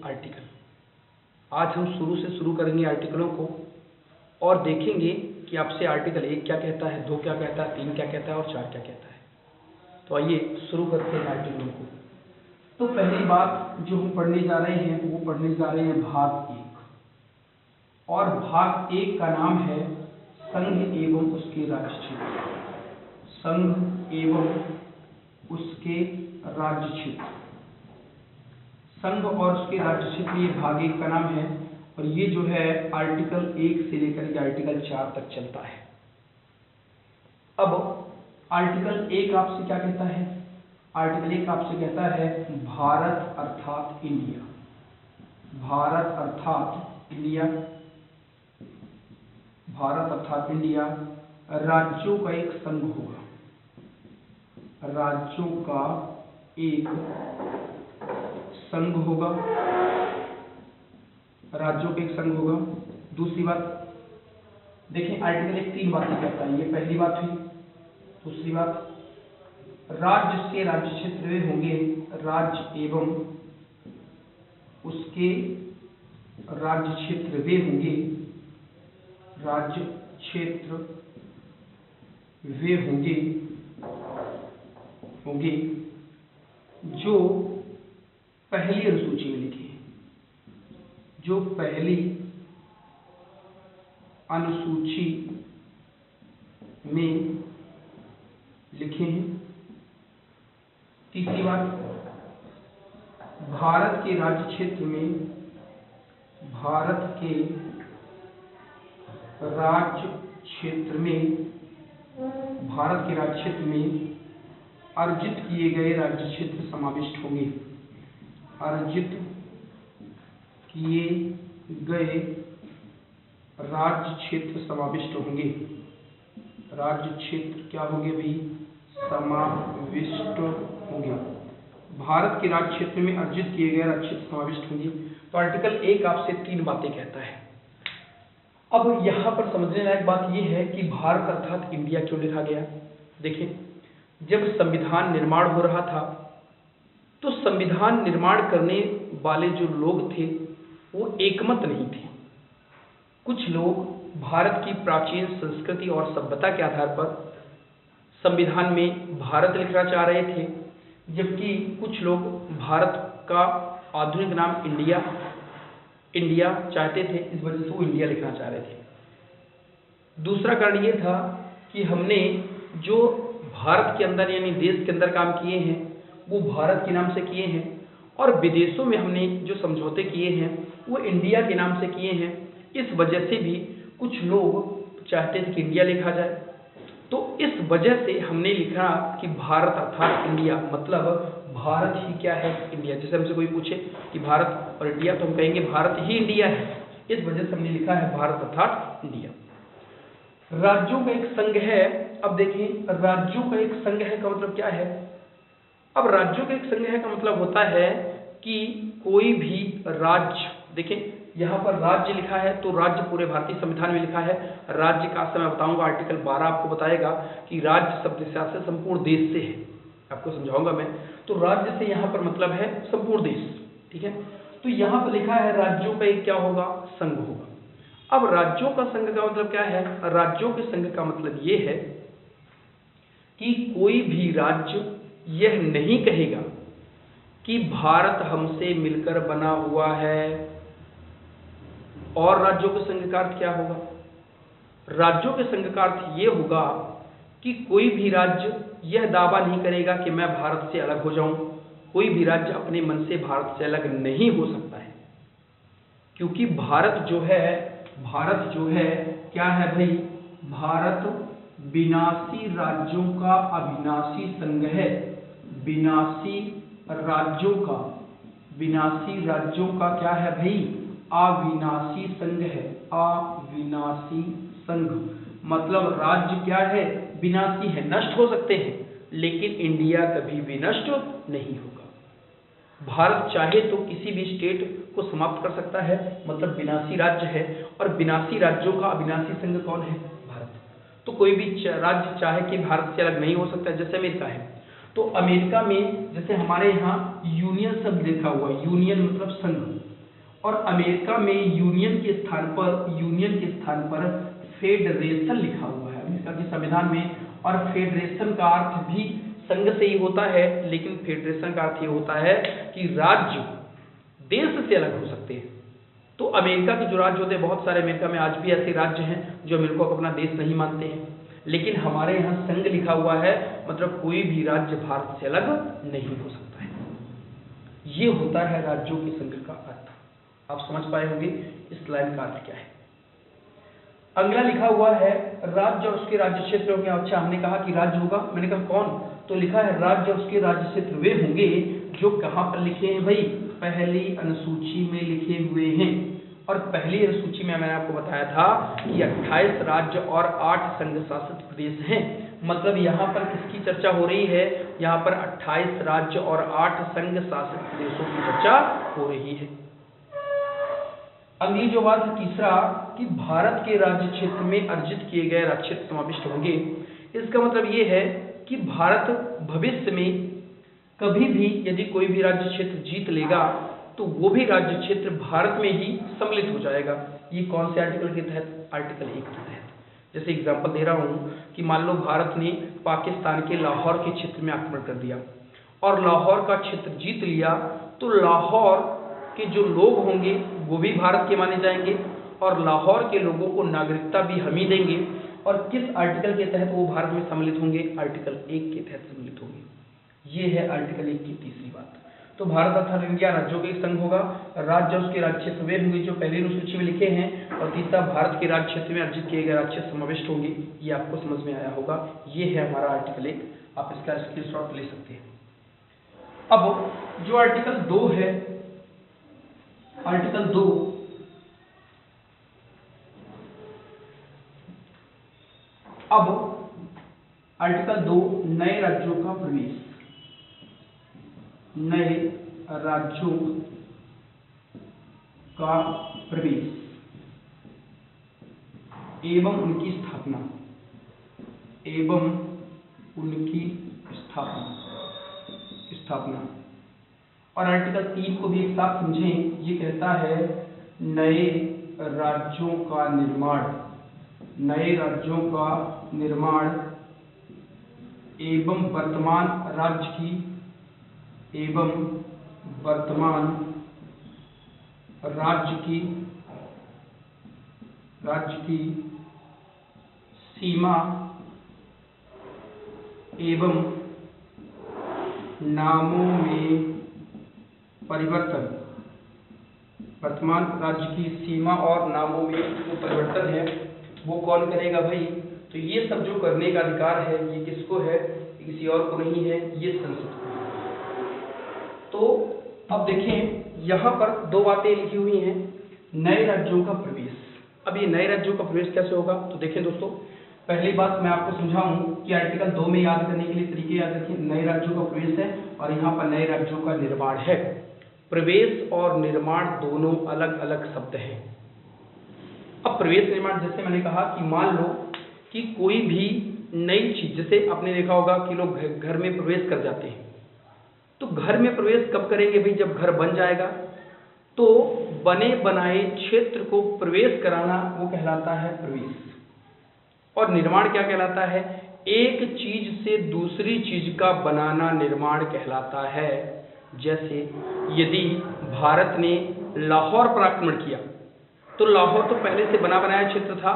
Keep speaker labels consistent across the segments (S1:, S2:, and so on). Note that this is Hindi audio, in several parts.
S1: आर्टिकल। आज हम शुरू से शुरू करेंगे आर्टिकलों को और देखेंगे कि आपसे आर्टिकल 1 क्या कहता है, 2 क्या कहता है, 3 क्या कहता है और 4 क्या कहता है। तो आइए शुरू करते हैं आर्टिकलों को। तो पहली बात जो हम पढ़ने जा रहे हैं वो पढ़ने जा रहे हैं भाग 1, और भाग 1 का नाम है संघ एवं उसके राज्य क्षेत्र। संघ एवं उसके राज्य क्षेत्र। संघ और उसके राज्य क्षेत्र, ये भाग 1 का नाम है और ये जो है आर्टिकल 1 से लेकर के आर्टिकल 4 तक चलता है। अब आर्टिकल 1 आपसे क्या कहता है? आर्टिकल 1 आपसे कहता है भारत अर्थात इंडिया। भारत अर्थात इंडिया। भारत अर्थात इंडिया राज्यों का एक संघ होगा। राज्यों का एक संघ होगा। राज्यों का एक संघ होगा। दूसरी बात देखें, आर्टिकल 1 3 बातें कहता है। ये पहली बात हुई। दूसरी बात, राज्य से राज्य क्षेत्र वे होंगे, राज्य एवं उसके राज्य क्षेत्र वे होंगे, राज्य क्षेत्र वे होंगे जो पहली अनुसूची में लिखे हैं, जो पहली अनुसूची में लिखे हैं। तीसरी बात, भारत के राज्य क्षेत्र में, भारत के राज्य क्षेत्र में, भारत के राज्य क्षेत्र में अर्जित किए गए राज्य क्षेत्र समाविष्ट होंगे। अर्जित किए गए राज्य क्षेत्र समाविष्ट होंगे। राज्य क्षेत्र क्या होंगे भाई? समाविष्ट होंगे। भारत के राज्य क्षेत्र में अर्जित किए गए राज्य क्षेत्र समाविष्ट होंगे। तो आर्टिकल 1 आपसे 3 बातें कहता है। अब यहां पर समझने लायक बात यह है कि भारत अर्थात इंडिया क्यों लिखा गया। देखिए, जब संविधान निर्माण हो रहा था तो संविधान निर्माण करने वाले जो लोग थे वो एकमत नहीं थे। कुछ लोग भारत की प्राचीन संस्कृति और सभ्यता के आधार पर संविधान में भारत लिखना चाह रहे थे, जबकि कुछ लोग भारत का आधुनिक नाम इंडिया चाहते थे। इस वजह से वो इंडिया लिखना चाह रहे थे। दूसरा कारण ये था कि हमने जो भारत के अंदर यानी देश के अंदर काम किए हैं वो भारत के नाम से किए हैं, और विदेशों में हमने जो समझौते किए हैं वो इंडिया के नाम से किए हैं। इस वजह से भी कुछ लोग चाहते थे कि इंडिया लिखा जाए। तो इस वजह से हमने लिखा कि भारत अर्थात इंडिया, मतलब भारत ही क्या है? इंडिया। जैसे हमसे कोई पूछे कि भारत और इंडिया, तो हम कहेंगे भारत ही इंडिया है। इस वजह से हमने लिखा है भारत अर्थात इंडिया। राज्यों का एक संघ है। अब देखिए, राज्यों का एक संघ है का मतलब क्या है? अब राज्यों का एक संघ है का मतलब होता है कि कोई भी राज्य, देखें यहां पर राज्य लिखा है तो राज्य पूरे भारतीय संविधान में लिखा है। राज्य का मैं बताऊंगा, आर्टिकल 12 आपको बताएगा कि राज्य शब्द से संपूर्ण देश से है, आपको समझाऊंगा मैं। तो राज्य से यहां पर मतलब है संपूर्ण देश, ठीक है। तो यहां पर लिखा है राज्यों का एक क्या होगा? संघ होगा। अब राज्यों का संघ का मतलब क्या है? राज्यों के संघ का मतलब यह है कि कोई भी राज्य यह नहीं कहेगा कि भारत हमसे मिलकर बना हुआ है। और राज्यों के संघ का अर्थ क्या होगा? राज्यों के संघ का अर्थ यह होगा कि कोई भी राज्य यह दावा नहीं करेगा कि मैं भारत से अलग हो जाऊं। कोई भी राज्य अपने मन से भारत से अलग नहीं हो सकता है, क्योंकि भारत जो है क्या है भाई? भारत विनाशी राज्यों का अविनाशी संघ है। विनाशी राज्यों का क्या है भाई? अविनाशी संघ है। अविनाशी संघ मतलब राज्य क्या है? विनाशी है, नष्ट हो सकते हैं, लेकिन इंडिया कभी भी नष्ट नहीं होगा। भारत चाहे तो किसी भी स्टेट को समाप्त कर सकता है, मतलब विनाशी राज्य है। और विनाशी राज्यों का अविनाशी संघ कौन है? भारत। तो कोई भी राज्य चाहे कि भारत से अलग नहीं हो सकता, जैसे अमेरिका है। तो अमेरिका में जैसे हमारे यहाँ यूनियन शब्द लिखा हुआ है, यूनियन मतलब संघ, और अमेरिका में यूनियन के स्थान पर फेडरेशन लिखा हुआ है अमेरिका के संविधान में। और फेडरेशन का अर्थ भी संघ से ही होता है, लेकिन फेडरेशन का अर्थ ये होता है कि राज्य देश से अलग हो सकते हैं। तो अमेरिका के जो राज्य होते हैं, बहुत सारे अमेरिका में आज भी ऐसे राज्य हैं जो अमेरिका को अपना देश नहीं मानते हैं, लेकिन हमारे यहाँ संघ लिखा हुआ है, मतलब कोई भी राज्य भारत से अलग नहीं हो सकता है। ये होता है राज्यों के संघ का अर्थ। आप समझ पाए होंगे इस लाइन का अर्थ क्या है। अगला लिखा हुआ है राज्य और उसके राज्य क्षेत्र होंगे। अच्छा, हमने कहा कि राज्य होगा, मैंने कहा कौन, तो लिखा है राज्य और उसके राज्य क्षेत्र वे होंगे जो कहाँ पर लिखे हैं भाई, पहली अनुसूची में लिखे हुए हैं। और पहली अनुसूची में मैंने आपको बताया था कि 28 राज्य और 8 संघ शासित प्रदेश हैं। मतलब यहाँ पर किसकी चर्चा हो रही है, यहाँ पर 28 राज्य और 8 संघ शासित प्रदेशों की चर्चा हो रही है। अगली जो बात है तीसरा, कि भारत के राज्य क्षेत्र में अर्जित किए गए राज्य क्षेत्र समाविष्ट होंगे। इसका मतलब ये है कि भारत भविष्य में कभी भी यदि कोई भी राज्य क्षेत्र जीत लेगा तो वो भी राज्य क्षेत्र भारत में ही सम्मिलित हो जाएगा। ये कौन से आर्टिकल के तहत, आर्टिकल 1 के तहत। जैसे एग्जांपल दे रहा हूं कि मान लो भारत ने पाकिस्तान के लाहौर के क्षेत्र में आक्रमण कर दिया और लाहौर का क्षेत्र जीत लिया, तो लाहौर के जो लोग होंगे वो भी भारत के माने जाएंगे और लाहौर के लोगों को नागरिकता भी हम ही देंगे। और किस आर्टिकल के तहत वो भारत में सम्मिलित होंगे, आर्टिकल 1 के तहत सम्मिलित होंगे। ये है आर्टिकल 1 की तीसरी बात। तो भारत अर्थात इंडिया राज्यों के संघ होगा, राज्य और उसके राज्य क्षेत्र वे होंगे जो पहली अनुसूची में लिखे हैं, और तीसरा भारत के राज्य क्षेत्र में अर्जित किए गए राज्य क्षेत्र समाविष्ट होंगे। ये आपको समझ में आया होगा। ये है हमारा आर्टिकल 1, आप इसका स्क्रीनशॉट ले सकते हैं। अब जो आर्टिकल 2 है, आर्टिकल 2 अब आर्टिकल 2 नए राज्यों का प्रवेश, नए राज्यों का प्रवेश एवं उनकी स्थापना, एवं उनकी स्थापना। और आर्टिकल 3 को भी एक साथ समझें। ये कहता है नए राज्यों का निर्माण, नए राज्यों का निर्माण एवं वर्तमान राज्य की, एवं वर्तमान राज्य की सीमा एवं नामों में परिवर्तन। वर्तमान राज्य की सीमा और नामों में जो परिवर्तन है वो कौन करेगा भाई, तो ये सब जो करने का अधिकार है ये किसको है, किसी और को नहीं है, ये संसद को है। तो अब देखें यहाँ पर 2 बातें लिखी हुई हैं, नए राज्यों का प्रवेश। अब ये नए राज्यों का प्रवेश कैसे होगा, तो देखें दोस्तों, पहली बात मैं आपको समझाऊं कि आर्टिकल 2 में याद करने के लिए तरीके याद रखिए। नए राज्यों का प्रवेश है और यहाँ पर नए राज्यों का निर्माण है। प्रवेश और निर्माण दोनों अलग अलग शब्द हैं। अब प्रवेश निर्माण, जैसे मैंने कहा कि मान लो कि कोई भी नई चीज, जैसे आपने देखा होगा कि लोग घर में प्रवेश कर जाते हैं, तो घर में प्रवेश कब करेंगे भाई, जब घर बन जाएगा। तो बने बनाए क्षेत्र को प्रवेश कराना वो कहलाता है प्रवेश। और निर्माण क्या कहलाता है, एक चीज से दूसरी चीज का बनाना निर्माण कहलाता है। जैसे यदि भारत ने लाहौर पर आक्रमण किया तो लाहौर तो पहले से बना बनाया क्षेत्र था,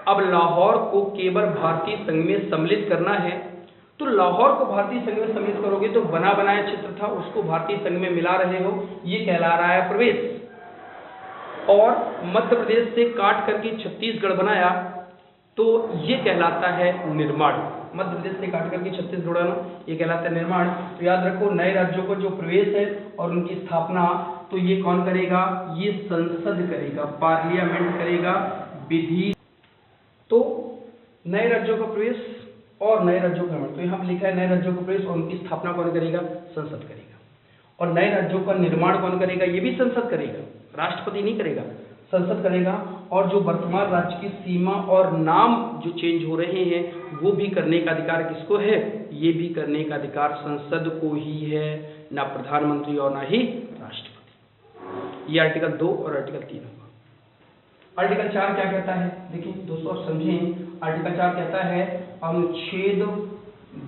S1: अब लाहौर को केवल भारतीय संघ में सम्मिलित करना है। तो लाहौर को भारतीय संघ में सम्मिलित करोगे तो बना बनाया क्षेत्र था उसको भारतीय संघ में मिला रहे हो, ये कहला रहा है प्रवेश। और मध्य प्रदेश से काट करके छत्तीसगढ़ बनाया तो ये कहलाता है निर्माण। मध्य प्रदेश से काट करके छत्तीसगढ़ बनाना ये कहलाता है निर्माण। तो याद रखो, नए राज्यों का जो प्रवेश है और उनकी स्थापना, तो ये कौन करेगा, ये संसद करेगा, पार्लियामेंट करेगा, विधि। तो नए राज्यों का प्रवेश और नए राज्यों का निर्माण, तो यहाँ लिखा है नए राज्यों का प्रवेश और उनकी स्थापना कौन करेगा, संसद करेगा। और नए राज्यों का निर्माण कौन करेगा, ये भी संसद करेगा, राष्ट्रपति नहीं करेगा, संसद करेगा, और जो वर्तमान राज्य की सीमा और नाम जो चेंज हो रहे हैं वो भी करने का अधिकार किसको है? ये भी करने का अधिकार संसद को ही है, ना प्रधानमंत्री और ना ही राष्ट्रपति। ये आर्टिकल 2 और आर्टिकल 3 होगा। आर्टिकल 4 क्या कहता है? देखिए दोस्तों आप समझें, आर्टिकल 4 कहता है अनुच्छेद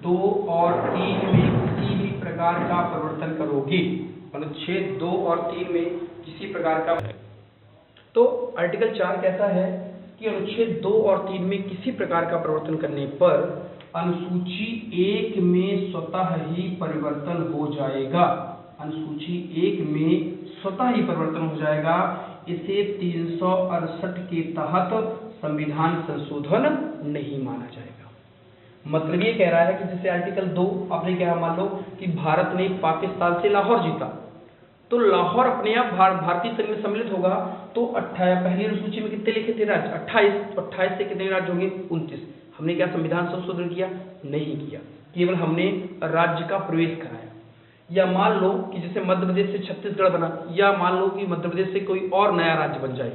S1: 2 और 3 में किसी भी प्रकार का परिवर्तन करोगे, अनुच्छेद 2 और 3 में किसी प्रकार का, तो आर्टिकल 4 कहता है कि अनुच्छेद 2 और 3 में किसी प्रकार का परिवर्तन करने पर अनुसूची 1 में स्वतः ही परिवर्तन हो जाएगा। अनुसूची 1 में स्वतः ही परिवर्तन हो जाएगा। इसे 368 के तहत संविधान संशोधन नहीं माना जाएगा। मतलब ये कह रहा है कि जैसे आर्टिकल 2 आपने क्या, मान लो कि भारत ने पाकिस्तान से लाहौर जीता, तो लाहौर अपने आप भारतीय संघ में सम्मिलित होगा, तो 28 पहली अनुसूची में कितने लिखे थे राज्य? 28 से कितने राज्य होंगे? 29। हमने क्या संविधान संशोधन किया? नहीं किया, केवल हमने राज्य का प्रवेश कराया। या मान लो कि जैसे मध्य प्रदेश से छत्तीसगढ़ बना, या मान लो कि मध्य प्रदेश से कोई और नया राज्य बन जाए,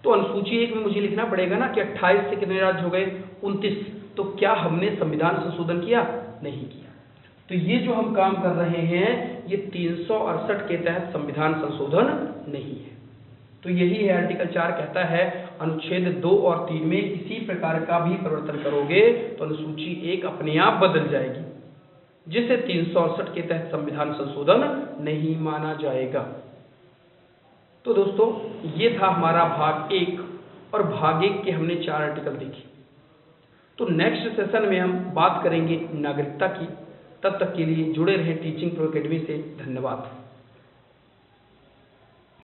S1: तो अनुसूची 1 में मुझे लिखना पड़ेगा ना कि 28 से कितने राज्य हो गए? 29। तो क्या हमने संविधान संशोधन किया? नहीं किया। तो ये जो हम काम कर रहे हैं ये 368 के तहत संविधान संशोधन नहीं है। तो यही है आर्टिकल 4 कहता है अनुच्छेद 2 और 3 में किसी प्रकार का भी परिवर्तन करोगे तो अनुसूची 1 अपने आप बदल जाएगी, जिसे 368 के तहत संविधान संशोधन नहीं माना जाएगा। तो दोस्तों ये था हमारा भाग 1, और भाग 1 के हमने 4 आर्टिकल देखे। तो नेक्स्ट सेशन में हम बात करेंगे नागरिकता की। तब तक के लिए जुड़े रहें टीचिंग प्रो एकेडमी से। धन्यवाद।